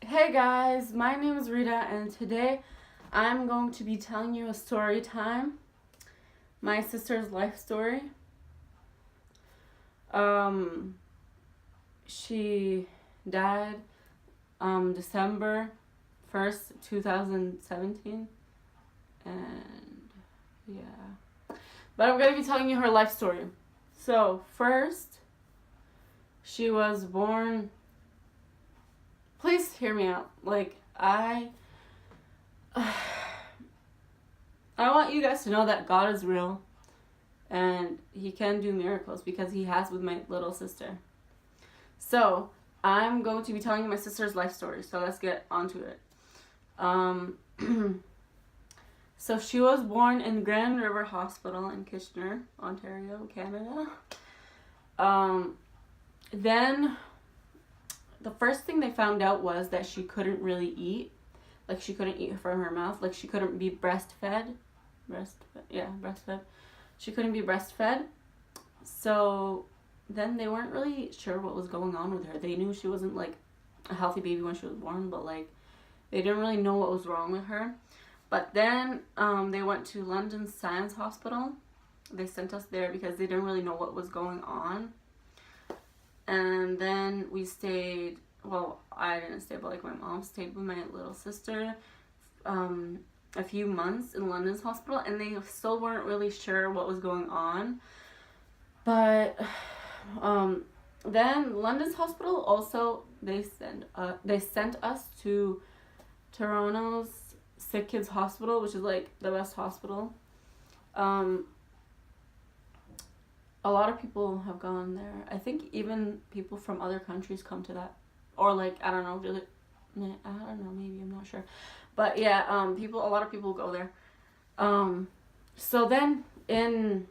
Hey guys, my name is Rita, and today I'm going to be telling you a story time. My sister's life story. Um, she died December 1st, 2017, and yeah. But I'm going to be telling you her life story. So, first, she was born. Please hear me out. I want you guys to know that God is real and He can do miracles because He has with my little sister. So, I'm going to be telling you my sister's life story. So, let's get onto it. Um, so, she was born in Grand River Hospital in Kitchener, Ontario, Canada. Then, the first thing they found out was that she couldn't really eat. Like, she couldn't eat from her mouth. Like, she couldn't be breastfed. Breastfed. She couldn't be breastfed. So then they weren't really sure what was going on with her. They knew she wasn't like a healthy baby when she was born, but like they didn't really know what was wrong with her. But then they went to London Science Hospital. They sent us there because they didn't really know what was going on. And then we stayed, well, I didn't stay, but like my mom stayed with my little sister a few months in London's hospital, and they still weren't really sure what was going on. But then London's hospital also, they sent us to Toronto's Sick Kids Hospital, which is like the best hospital. A lot of people have gone there. I think even people from other countries come to that, or like I don't know, really, I don't know, maybe, I'm not sure, but yeah, a lot of people go there. So then in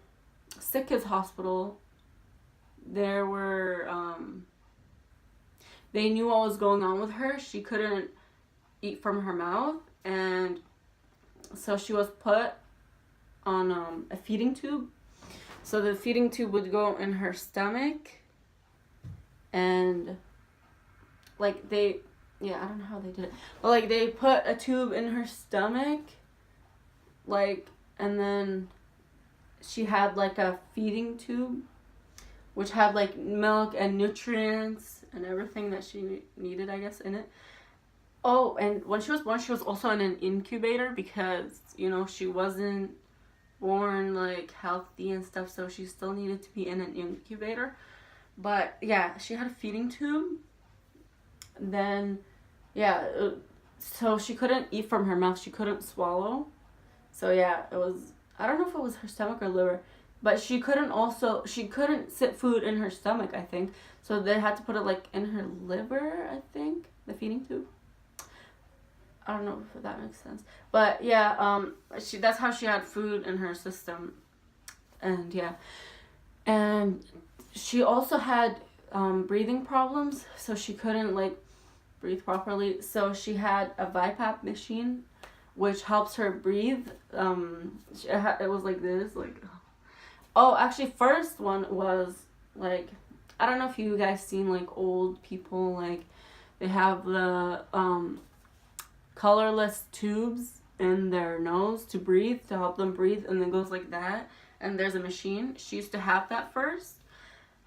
Sick Kids Hospital, there were they knew what was going on with her. She couldn't eat from her mouth, and so she was put on a feeding tube. So the feeding tube would go in her stomach, and I don't know how they did it, but like they put a tube in her stomach, and then she had like a feeding tube, which had like milk and nutrients and everything that she needed, I guess, in it. Oh, and when she was born, she was also in an incubator because, she wasn't born like healthy and stuff, so she still needed to be in an incubator. But yeah, she had a feeding tube. Then so she couldn't eat from her mouth, she couldn't swallow. So yeah, it was, I don't know if it was her stomach or liver, but she couldn't sit food in her stomach, I think. So they had to put it like in her liver, I think, the feeding tube. I don't know if that makes sense. But yeah, that's how she had food in her system. And yeah. And she also had breathing problems, so she couldn't like breathe properly. So she had a BiPAP machine, which helps her breathe. It was like this, like. Oh, actually, first one was like, I don't know if you guys seen like old people, like they have the colorless tubes in their nose to breathe, to help them breathe, and then goes like that. And there's a machine. She used to have that first,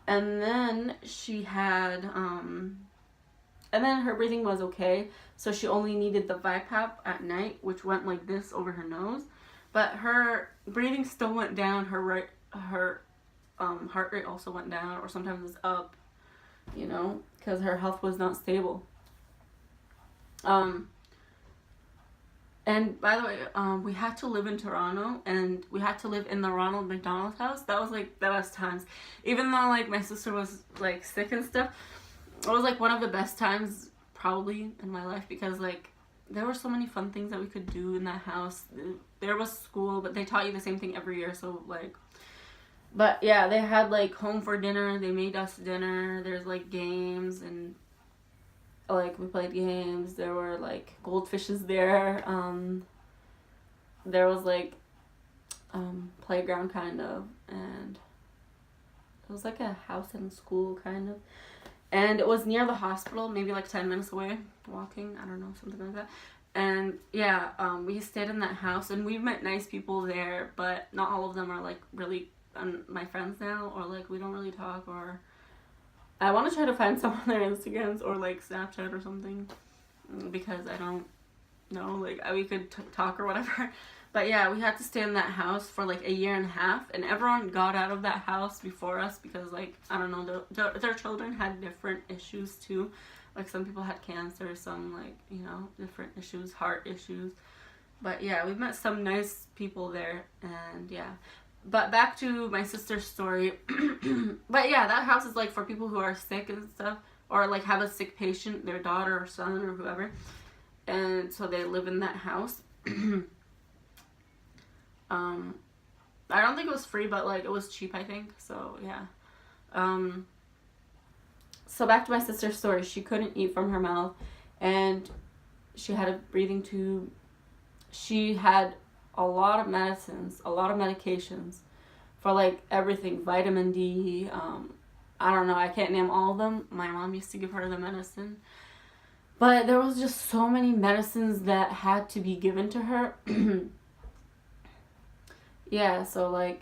and then she had and then her breathing was okay, so she only needed the BiPAP at night, which went like this over her nose. But her breathing still went down. Her heart rate also went down, or sometimes it was up, because her health was not stable. And by the way, we had to live in Toronto, and we had to live in the Ronald McDonald House. That was like the best times. Even though like my sister was like sick and stuff, it was like one of the best times probably in my life, because like there were so many fun things that we could do in that house. There was school, but they taught you the same thing every year, so like. But yeah, they had like home for dinner. They made us dinner. There's like games, and like we played games. There were like goldfishes there. There was like playground kind of, and it was like a house and school kind of. And it was near the hospital, maybe like 10 minutes away, walking, I don't know, something like that. And yeah, we stayed in that house, and we met nice people there, but not all of them are like really my friends now, or like we don't really talk, or I want to try to find some on their Instagrams or like Snapchat or something, because I don't know, like we could talk or whatever. But yeah, we had to stay in that house for like a year and a half, and everyone got out of that house before us because, like, I don't know, their children had different issues too. Like, some people had cancer, some, like, you know, different issues, heart issues. But yeah, we met some nice people there, and yeah. But back to my sister's story. But yeah, that house is like for people who are sick and stuff, or like have a sick patient, their daughter or son or whoever. And so they live in that house. I don't think it was free, but like it was cheap, I think. So yeah. So back to my sister's story. She couldn't eat from her mouth, and she had a breathing tube. She had a lot of medicines, a lot of medications for like everything, vitamin D. I don't know, I can't name all of them. My mom used to give her the medicine. But there was just so many medicines that had to be given to her. Yeah, so like,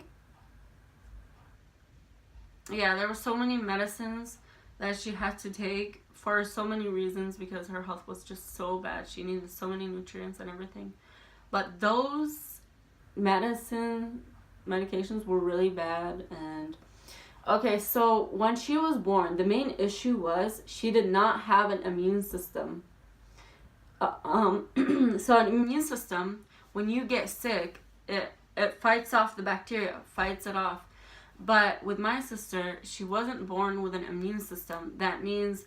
yeah, there were so many medicines that she had to take for so many reasons because her health was just so bad. She needed so many nutrients and everything. But those medications were really bad. And okay, so when she was born, the main issue was she did not have an immune system. So an immune system, when you get sick, it fights off the bacteria, fights it off. But with my sister, she wasn't born with an immune system. That means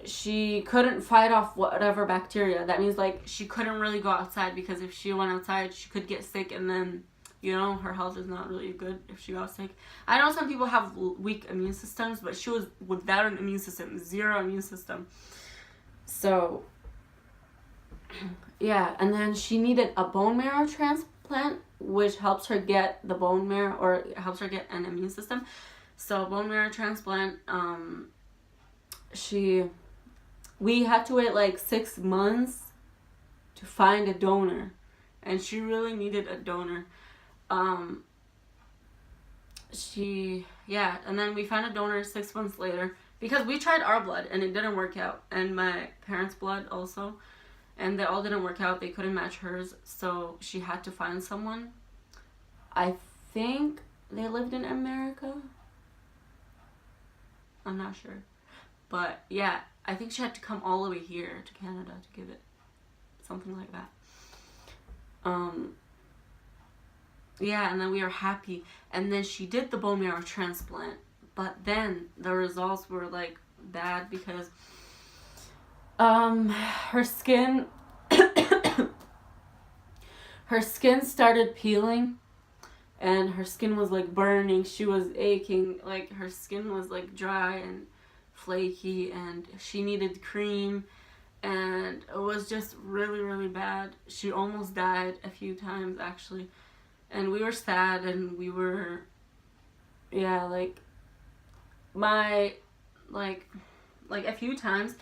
she couldn't fight off whatever bacteria. That means like she couldn't really go outside, because if she went outside, she could get sick, and then, you know, her health is not really good if she got sick. I know some people have weak immune systems, but she was without an immune system, zero immune system. So yeah, and then she needed a bone marrow transplant, which helps her get the bone marrow, or helps her get an immune system. So bone marrow transplant, we had to wait like 6 months to find a donor, and she really needed a donor. And then we found a donor 6 months later, because we tried our blood and it didn't work out, and my parents' blood also, and they all didn't work out. They couldn't match hers, so she had to find someone. I think they lived in America. I'm not sure. But yeah, I think she had to come all the way here to Canada to give it. Something like that. Yeah, and then we were happy. And then she did the bone marrow transplant. But then the results were like bad, because her skin her skin started peeling, and her skin was like burning. She was aching, like her skin was like dry and flaky, and she needed cream, and it was just really, really bad. She almost died a few times, actually, and we were sad, and we were, yeah, like a few times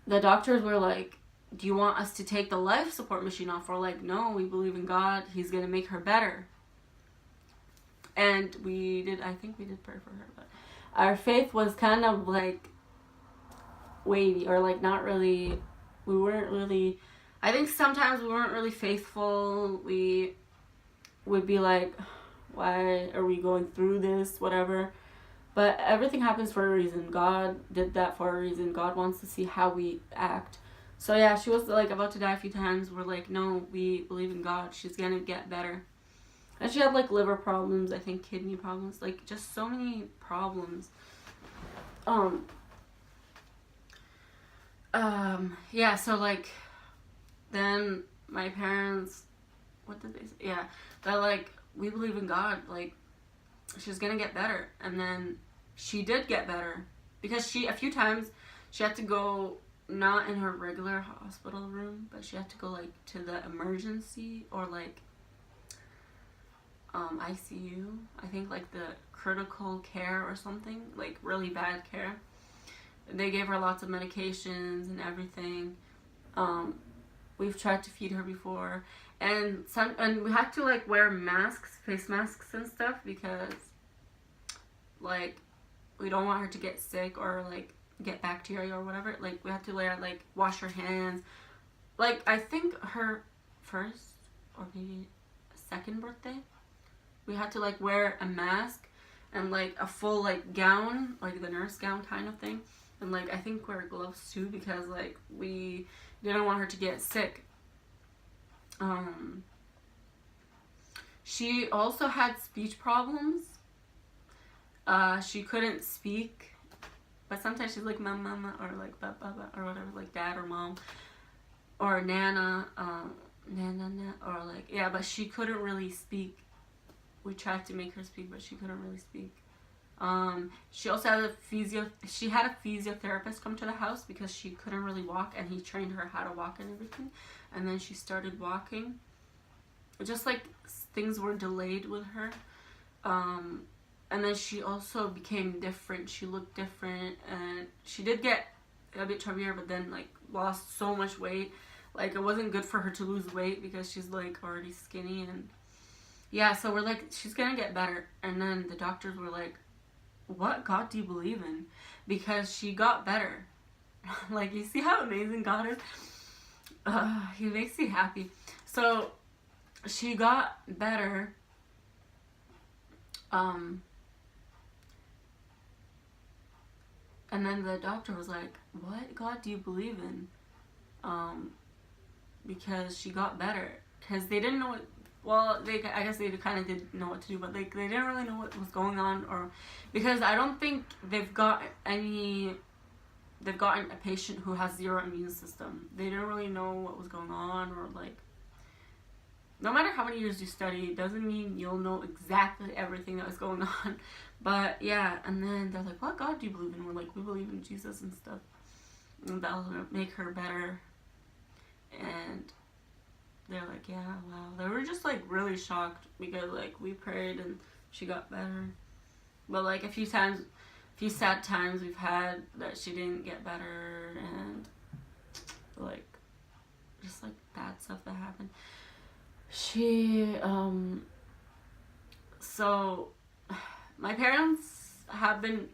the doctors were like, do you want us to take the life support machine off? We're like, no, we believe in God. He's going to make her better. And I think we did pray for her, but our faith was kind of like wavy, or like not really, I think sometimes we weren't really faithful. We would be like, why are we going through this, whatever. But everything happens for a reason. God did that for a reason. God wants to see how we act. So yeah, she was like about to die a few times. We're like, no, we believe in God. She's gonna get better. And she had like liver problems, I think kidney problems, like just so many problems. Yeah, so like, then my parents, what did they say? Yeah, they're like, we believe in God, like, she's gonna get better. And then she did get better, because a few times, she had to go, not in her regular hospital room, but she had to go, like, to the emergency, or, like, ICU, I think, like, the critical care or something, like, really bad care. they gave her lots of medications and everything. We've tried to feed her before, and we had to like wear masks, face masks and stuff, because like we don't want her to get sick or like get bacteria or whatever. Like we had to like wash her hands. Like I think her first or maybe second birthday, we had to like wear a mask and like a full like gown, like the nurse gown kind of thing, and like I think wear gloves too, because like we didn't want her to get sick. She also had speech problems. She couldn't speak, but sometimes she's like mama or like baba or whatever, like dad or mom or nana, nana or like, yeah, but she couldn't really speak. We tried to make her speak, but she couldn't really speak. She also had she had a physiotherapist come to the house because she couldn't really walk, and he trained her how to walk and everything. And then she started walking. Just like things were delayed with her. And then she also became different. She looked different, and she did get a bit chubbier, but then like lost so much weight. Like it wasn't good for her to lose weight because she's like already skinny, and yeah, so we're like, she's gonna get better. And then the doctors were like, what God do you believe in? Because she got better. Like, you see how amazing God is? He makes me happy. So she got better. And then the doctor was like, what God do you believe in? Because she got better. Because they didn't know what, well, I guess they kind of did know what to do, but they didn't really know what was going on, or because I don't think they've gotten a patient who has zero immune system. They didn't really know what was going on, or like, no matter how many years you study, it doesn't mean you'll know exactly everything that was going on. But yeah, and then they're like, what God do you believe in? We're like, we believe in Jesus and stuff, and that'll make her better. And they're like, yeah, wow. They were just like really shocked because like we prayed and she got better. But like a few sad times we've had that she didn't get better, and like just like bad stuff that happened. She so my parents have been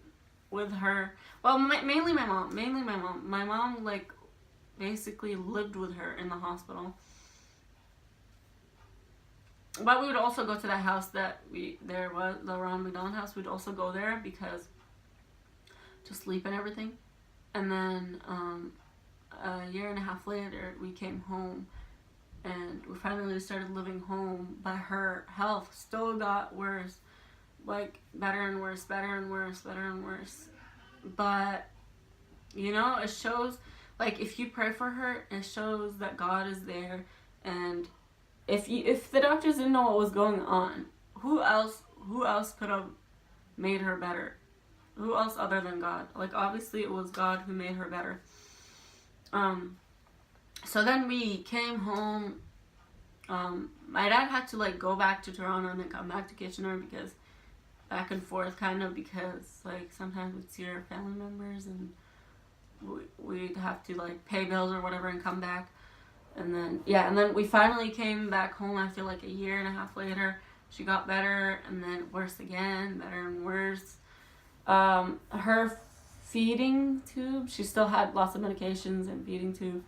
with her, well, mainly my mom. My mom like basically lived with her in the hospital. But we would also go to that house that there was, the Ron McDonald house. We'd also go there because to sleep and everything. And then a year and a half later, we came home, and we finally started living home. But her health still got worse, like better and worse. But you know, it shows, like, if you pray for her, it shows that God is there. And if the doctors didn't know what was going on, who else could have made her better? Who else other than God? Like, obviously it was God who made her better. So then we came home. My dad had to like go back to Toronto and then come back to Kitchener, because back and forth kind of, because like sometimes we'd see our family members and we'd have to like pay bills or whatever and come back. And then we finally came back home after like a year and a half later. She got better, and then worse again, better and worse. Her feeding tube, she still had lots of medications and feeding tube.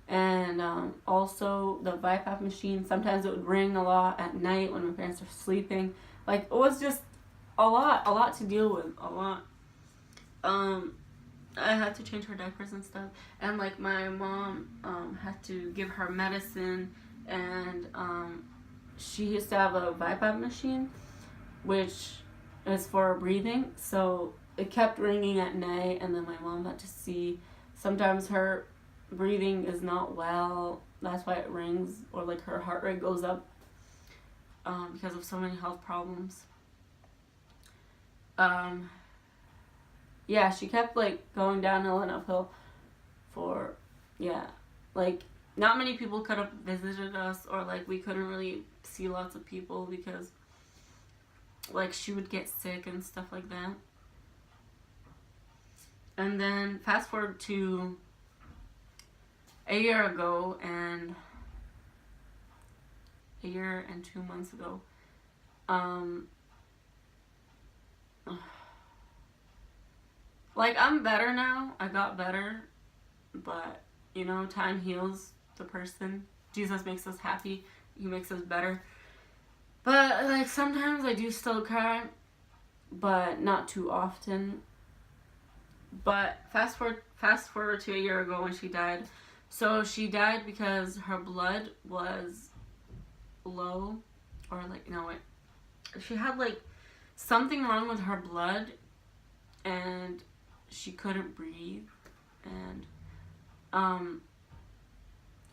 And also the BiPAP machine, sometimes it would ring a lot at night when my parents were sleeping. Like, it was just a lot to deal with, a lot. I had to change her diapers and stuff, and like my mom had to give her medicine, and she used to have a BiPAP machine, which is for breathing, so it kept ringing at night, and then my mom had to see sometimes her breathing is not well, that's why it rings, or like her heart rate goes up because of so many health problems. Yeah, she kept like going downhill and uphill for, yeah, like not many people could have visited us, or like we couldn't really see lots of people because like she would get sick and stuff like that. And then fast forward to a year ago, and a year and 2 months ago, like, I'm better now. I got better, but you know, time heals the person. Jesus makes us happy. He makes us better. But like sometimes I do still cry, but not too often. But fast forward to a year ago when she died. So she died because her blood was low, or like, no, wait, she had like something wrong with her blood, and she couldn't breathe, and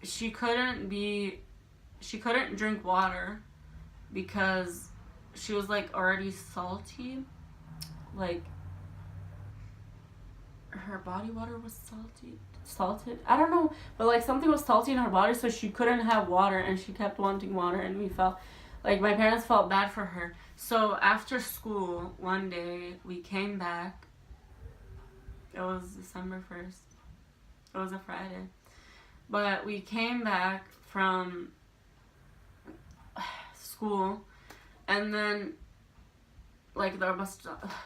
she couldn't drink water because she was like already salty, like her body water was salted, I don't know, but like something was salty in her body, so she couldn't have water, and she kept wanting water, and we felt like, my parents felt bad for her. So after school one day we came back. It was December 1st. It was a Friday. But we came back from school, and then like the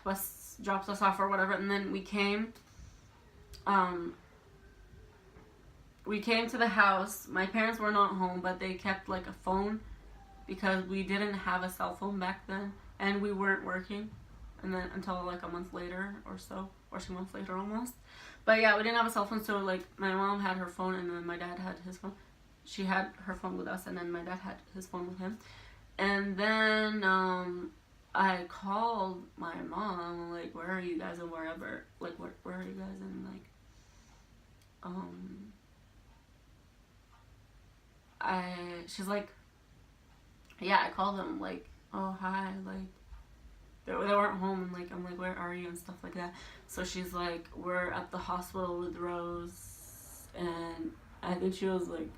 bus dropped us off or whatever, and then we came to the house. My parents were not home, but they kept like a phone because we didn't have a cell phone back then, and we weren't working, and then until like a month later or so, or 2 months later almost. But yeah, we didn't have a cell phone, so like my mom had her phone, and then my dad had his phone. She had her phone with us, and then my dad had his phone with him. And then I called my mom, like, where are you guys, and wherever, like, where are you guys, and like she's like, yeah, I called them, like, oh hi, like they weren't home, and like I'm like, where are you, and stuff like that. So she's like, we're at the hospital with Rose, and I think she was like